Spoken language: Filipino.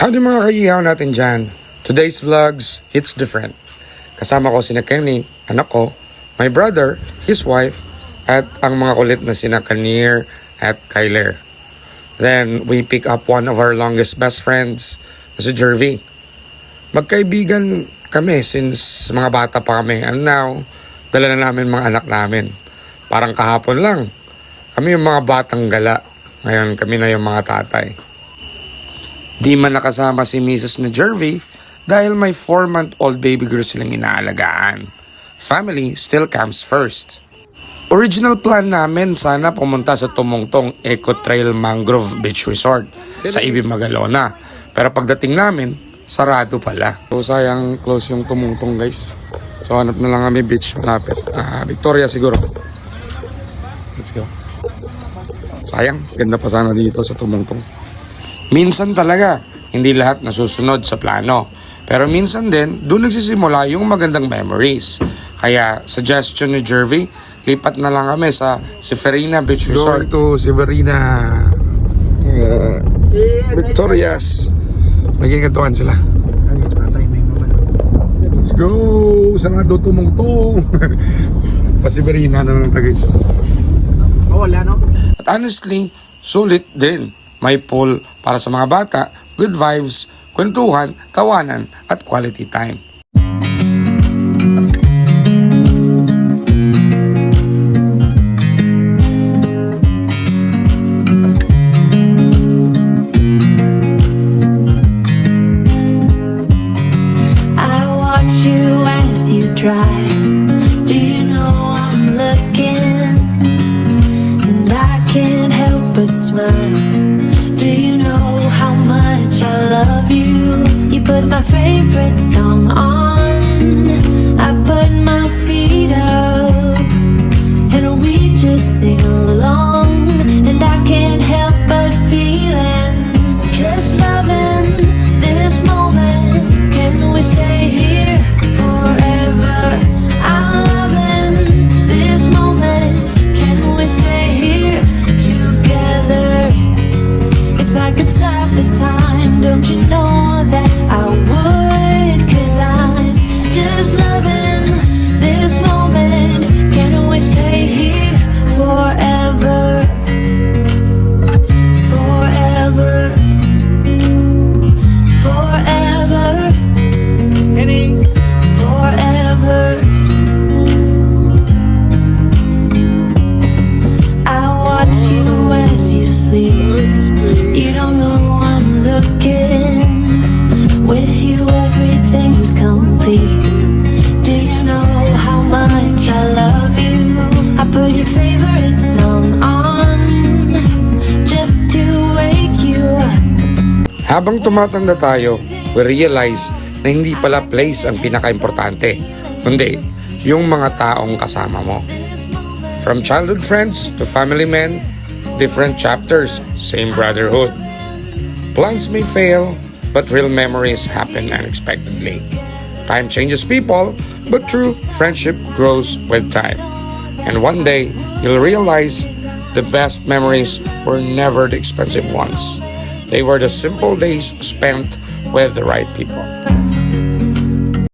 Howdy mga kaihaw natin dyan. Today's vlogs, hits different. Kasama ko sina Kenny, anak ko, my brother, his wife, at ang mga kulit na sina Kanir at Kyler. Then, we pick up one of our longest best friends, na si Jervy. Magkaibigan kami since mga bata pa kami. And now, dala na namin mga anak namin. Parang kahapon lang. Kami yung mga batang gala. Ngayon, kami na yung mga tatay. Di man nakasama si Mrs. na Jervy dahil may 4-month-old baby girl silang inaalagaan. Family still comes first. Original plan namin sana pumunta sa Tumungtong Eco Trail Mangrove Beach Resort sa Ibig Magalona. Pero pagdating namin, sarado pala. So sayang close yung Tumungtong guys. So hanap na lang kami beach malapit. Victoria siguro. Let's go. Sayang, ganda pa sana dito sa Tumungtong. Minsan talaga, hindi lahat nasusunod sa plano. Pero minsan din, doon nagsisimula yung magandang memories. Kaya, suggestion ni Jervy, lipat na lang kami sa Severina Beach Resort. Going to Severina Victorias. Naging katuan sila. Let's go! Saan nga doon tumungtong? Pa Severina na lang guys. Wala no? At honestly, sulit din. May pool para sa mga bata, good vibes, kwentuhan, tawanan, at quality time. I watch you as you drive. Do you know I'm looking? And I can't help but smile. Do you know how much I love you? You put my favorite song on. I put my feet up, and we just sing along. And I can't help but feeling, just loving this moment. Can we stay here forever? I'm loving this moment. Can we stay here together? If I could stop the time, don't you know that I would? 'Cause I'm just loving this moment. Can we stay here forever? Forever. Forever. Kenny! Forever. I watch you as you sleep. You don't know I'm looking. With you everything's complete. Do you know how much I love you? I put your favorite song on just to wake you up. Habang tumatanda tayo, we realize na hindi pala place ang pinaka-importante, kundi yung mga taong kasama mo. From childhood friends to family men, different chapters, same brotherhood. Plans may fail, but real memories happen unexpectedly. Time changes people, but true friendship grows with time. And one day, you'll realize the best memories were never the expensive ones. They were the simple days spent with the right people.